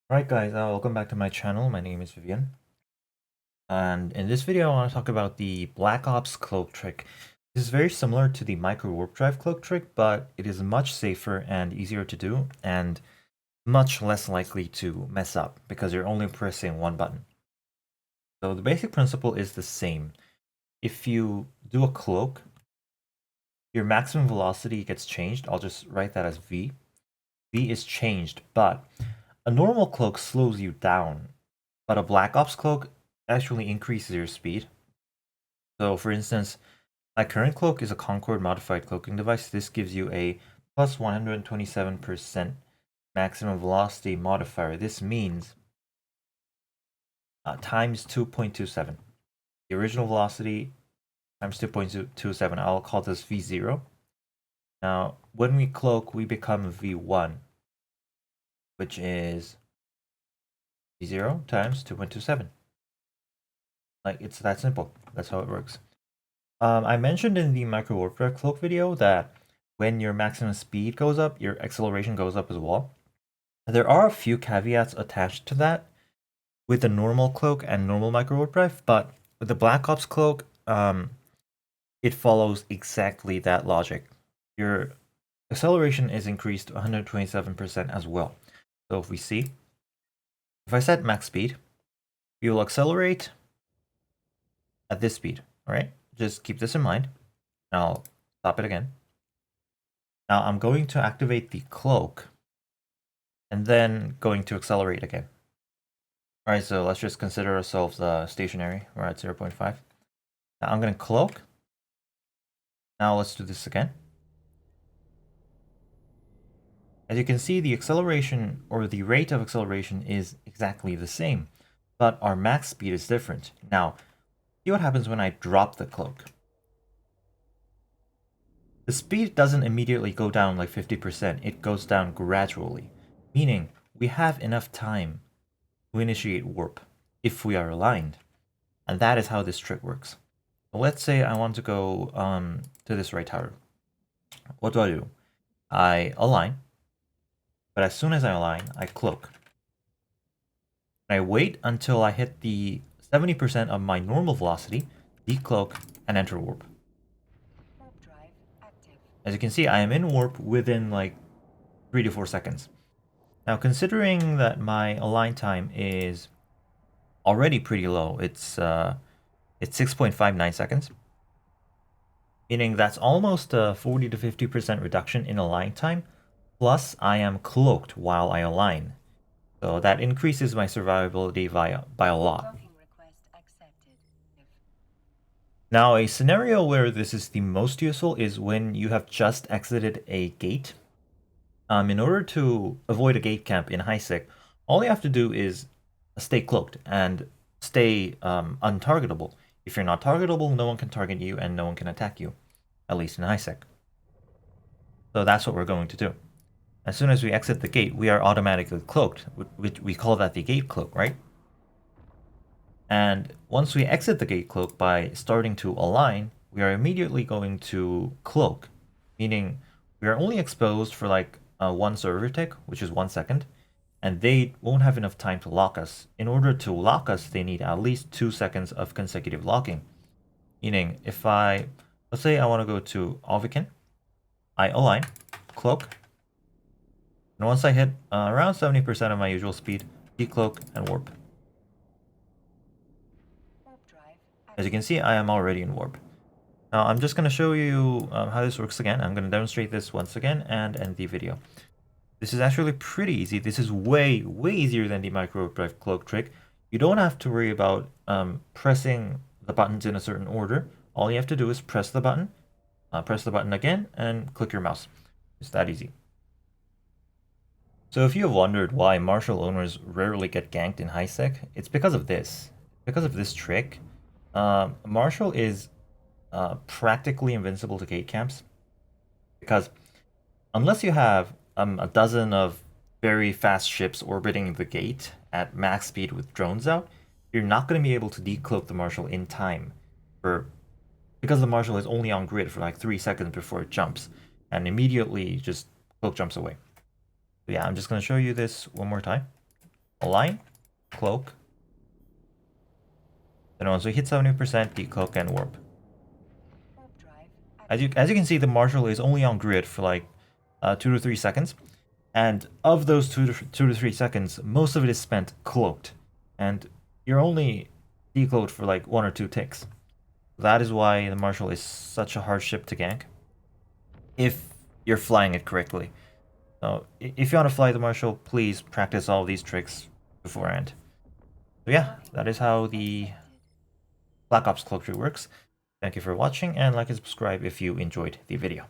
Alright guys, welcome back to my channel. My name is Vivian. And in this video I want to talk about the Black Ops Cloak Trick. This is very similar to the Micro Warp Drive Cloak Trick, but it is much safer and easier to do, and much less likely to mess up, because you're only pressing one button. So the basic principle is the same. If you do a cloak, your maximum velocity gets changed. I'll just write that as V. V is changed, but a normal cloak slows you down, but a Black Ops cloak actually increases your speed. So for instance, my current cloak is a Concord modified cloaking device. This gives you a plus 127% maximum velocity modifier. This means times 2.27. The original velocity times 2.27. I'll call this V0. Now, when we cloak, we become V1, which is V0 times 2.27. Like, it's that simple. That's how it works. I mentioned in the Micro Warp Drive Cloak video that when your maximum speed goes up, your acceleration goes up as well. There are a few caveats attached to that with the normal cloak and normal Micro Warp Drive, but with the Black Ops cloak, it follows exactly that logic. Your acceleration is increased to 127% as well. So if we see, if I set max speed, we will accelerate at this speed, all right? Just keep this in mind. I'll stop it again. Now I'm going to activate the cloak and then going to accelerate again. All right, so let's just consider ourselves stationary. We're at 0.5. Now I'm going to cloak. Now let's do this again. As you can see, the acceleration or the rate of acceleration is exactly the same, but our max speed is different. Now, see what happens when I drop the cloak. The speed doesn't immediately go down like 50%, it goes down gradually, meaning we have enough time to initiate warp if we are aligned. And that is how this trick works. So let's say I want to go to this right tower. What do? I align, but as soon as I align, I cloak. I wait until I hit the 70% of my normal velocity, decloak, and enter warp. As you can see, I am in warp within like 3 to 4 seconds. Now, considering that my align time is already pretty low, it's 6.59 seconds, meaning that's almost a 40 to 50% reduction in align time, plus I am cloaked while I align. So that increases my survivability by a lot. Now, a scenario where this is the most useful is when you have just exited a gate. In order to avoid a gate camp in high sec, all you have to do is stay cloaked and stay untargetable. If you're not targetable, no one can target you and no one can attack you, at least in high sec. So that's what we're going to do. As soon as we exit the gate, we are automatically cloaked. We call that the gate cloak, right? And once we exit the gate cloak by starting to align, we are immediately going to cloak, meaning we are only exposed for like one server tick, which is 1 second, and they won't have enough time to lock us. In order to lock us, they need at least 2 seconds of consecutive locking. Meaning, if let's say I want to go to Alvikin, I align, cloak, and once I hit around 70% of my usual speed, decloak and warp. As you can see, I am already in warp. Now I'm just going to show you how this works again. I'm going to demonstrate this once again and end the video. This is actually pretty easy. This is way easier than the Micro Drive Cloak Trick. You don't have to worry about pressing the buttons in a certain order. All you have to do is press the button again, and click your mouse. It's that easy. So if you have wondered why Marshal owners rarely get ganked in high sec, it's because of this. Because of this trick. Marshal is practically invincible to gate camps, because unless you have a dozen of very fast ships orbiting the gate at max speed with drones out, you're not going to be able to decloak the Marshal in time, because the Marshal is only on grid for like 3 seconds before it jumps, and immediately just cloak jumps away. So yeah, I'm just going to show you this one more time. Align, cloak. And once we hit 70%, decloak and warp. As you can see, the Marshal is only on grid for like 2 to 3 seconds. And of those 2 to 3 seconds, most of it is spent cloaked. And you're only decloaked for like 1 or 2 ticks. That is why the Marshal is such a hard ship to gank, if you're flying it correctly. So if you want to fly the Marshal, please practice all of these tricks beforehand. So yeah, that is how the Black Ops Cloak Trick works. Thank you for watching, and like and subscribe if you enjoyed the video.